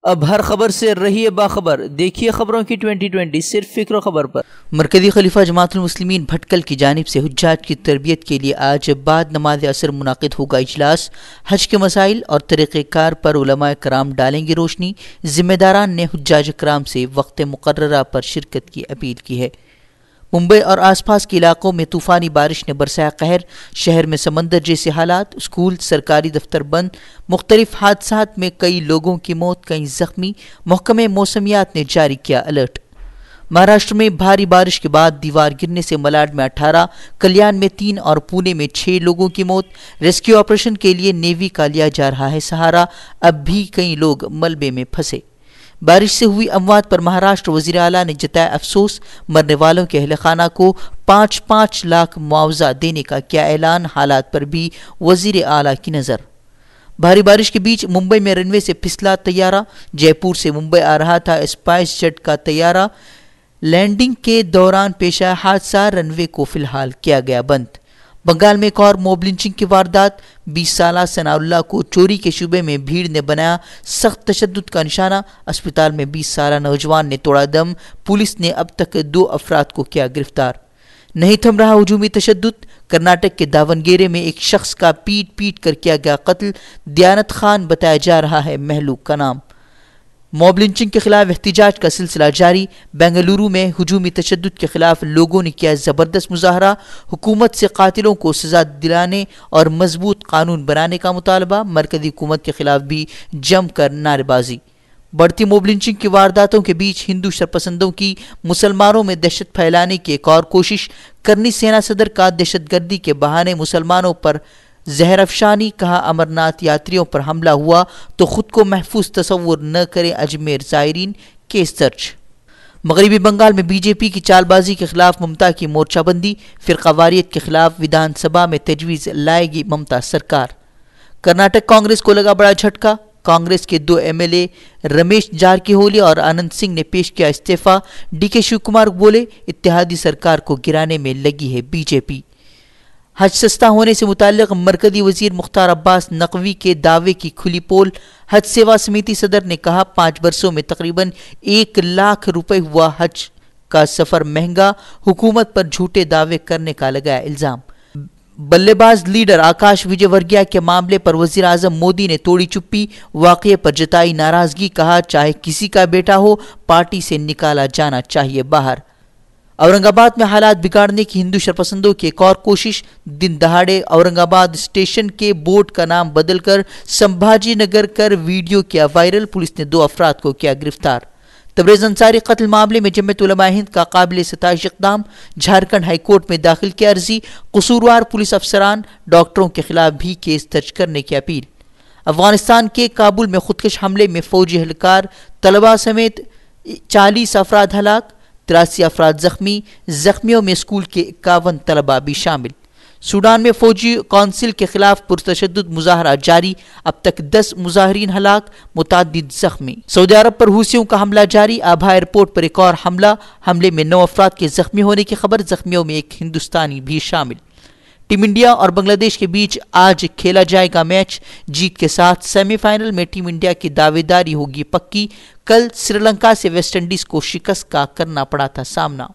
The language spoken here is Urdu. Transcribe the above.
اب ہر خبر سے رہیے باخبر، دیکھیے خبروں کی 2020 صرف فکر و خبر پر۔ مرکزی خلیفہ جماعت المسلمین بھٹکل کی جانب سے حجاج کی تربیت کے لیے آج بعد نماز عصر منعقد ہوگا اجلاس۔ حج کے مسائل اور طریقہ کار پر علماء کرام ڈالیں گے روشنی۔ ذمہ داران نے حجاج کرام سے وقت مقررہ پر شرکت کی اپیل کی ہے۔ ممبئی اور آس پاس کے علاقوں میں طوفانی بارش نے برسایا قہر، شہر میں سمندر جیسے حالات، اسکول سرکاری دفتر بند، مختلف حادثات میں کئی لوگوں کی موت، کئی زخمی، محکمہ موسمیات نے جاری کیا الرٹ۔ مہاراشٹر میں بھاری بارش کے بعد دیوار گرنے سے ملاڈ میں 18، کلیان میں 3 اور پونے میں 6 لوگوں کی موت۔ ریسکیو آپریشن کے لیے نیوی کا لیا جا رہا ہے سہارا، اب بھی کئی لوگ ملبے میں پھنسے۔ بارش سے ہوئی اموات پر مہاراشٹر وزیر اعلیٰ نے جتایا افسوس، مرنے والوں کے اہل خانہ کو 5 لاکھ معاوضہ دینے کا کیا اعلان، حالات پر بھی وزیر اعلیٰ کی نظر۔ بھاری بارش کے بیچ ممبئی میں رن وے سے پھسلا طیارہ، جے پور سے ممبئی آ رہا تھا اسپائس جیٹ کا طیارہ، لینڈنگ کے دوران پیش آیا حادثہ، رن وے کو فی الحال کیا گیا بند۔ بنگال میں ایک اور موب لنچنگ کی واردات، 20 سالہ ثناء اللہ کو چوری کے شبے میں بھیڑ نے بنایا سخت تشدد کا نشانہ، اسپتال میں 20 سالہ نوجوان نے توڑا دم، پولیس نے اب تک 2 افراد کو کیا گرفتار۔ نہیں تھم رہا ہجومی تشدد، کرناٹک کے داونگیرے میں ایک شخص کا پیٹ کر کیا گیا قتل، دیانت خان بتایا جا رہا ہے مہلوک کا نام۔ موب لنچنگ کے خلاف احتجاج کا سلسلہ جاری، بنگلورو میں ہجومی تشدد کے خلاف لوگوں نے کیا زبردست مظاہرہ، حکومت سے قاتلوں کو سزا دلانے اور مضبوط قانون بنانے کا مطالبہ، مرکزی حکومت کے خلاف بھی جم کر نعرے بازی۔ بڑھتی موب لنچنگ کی وارداتوں کے بیچ ہندو شرپسندوں کی مسلمانوں میں دہشت پھیلانے کی ایک اور کوشش، کرنی سینا صدر کا دہشت گردی کے بہانے مسلمانوں پر زہر افشانی، کہا امرناتھ یاتریوں پر حملہ ہوا تو خود کو محفوظ تصور نہ کریں اجمیر زائرین، کیس درج۔ مغربی بنگال میں بی جے پی کی چال بازی کے خلاف ممتا کی مورچہ بندی، فرقہ واریت کے خلاف ودھان سبھا میں تجویز لائے گی ممتا سرکار۔ کرناٹک کانگریس کو لگا بڑا جھٹکا، کانگریس کے 2 ایم ایل اے رمیش جارکیہولی اور آنند سنگھ نے پیش کیا استعفیٰ، ڈی کے شیو کمار بولے اتحادی سرکار کو گرانے میں لگی ہے بی جے پی۔ حج سستا ہونے سے متعلق مرکزی وزیر مختار عباس نقوی کے دعوے کی کھلی پول، حج سیوا سمیتی صدر نے کہا 5 برسوں میں تقریباً 1 لاکھ روپے ہوا حج کا سفر مہنگا، حکومت پر جھوٹے دعوے کرنے کا لگایا الزام۔ بلے باز لیڈر آکاش وجے ورگیہ کے معاملے پر وزیر اعظم مودی نے توڑی چپی، واقعے پر جتائی ناراضگی، کہا چاہے کسی کا بیٹا ہو پارٹی سے نکالا جانا چاہیے باہر۔ اورنگ آباد میں حالات بگاڑنے کی ہندو شرپسندوں کی ایک اور کوشش، دن دہاڑے اورنگ آباد اسٹیشن کے بورڈ کا نام بدل کر سمبھاجی نگر کر ویڈیو کیا وائرل، پولیس نے 2 افراد کو کیا گرفتار۔ تبریز انصاری قتل معاملے میں جمعیت علماء ہند کا قابل ستائش اقدام، جھارکھنڈ ہائی کورٹ میں داخل کی عرضی، قصوروار پولیس افسران ڈاکٹروں کے خلاف بھی کیس درج کرنے کی اپیل۔ افغانستان کے کابل میں خودکش حملے میں فوجی اہلکار طلباء سمیت 40 افراد ہلاک، 83 افراد زخمی، زخمیوں میں اسکول کے 51 طلباء بھی شامل۔ سوڈان میں فوجی کونسل کے خلاف پرتشدد مظاہرہ جاری، اب تک 10 مظاہرین ہلاک، متعدد زخمی۔ سعودی عرب پر حوثیوں کا حملہ جاری، آبھا ایئرپورٹ پر ایک اور حملے میں 9 افراد کے زخمی ہونے کی خبر، زخمیوں میں ایک ہندوستانی بھی شامل۔ ٹیم انڈیا اور بنگلہ دیش کے بیچ آج کھیلا جائے گا میچ، جیت کے ساتھ سیمی فائنل میں ٹیم انڈیا کی دعوے داری ہوگی پکی، کل سری لنکا سے ویسٹ انڈیز کو شکست کا کرنا پڑا تھا سامنا۔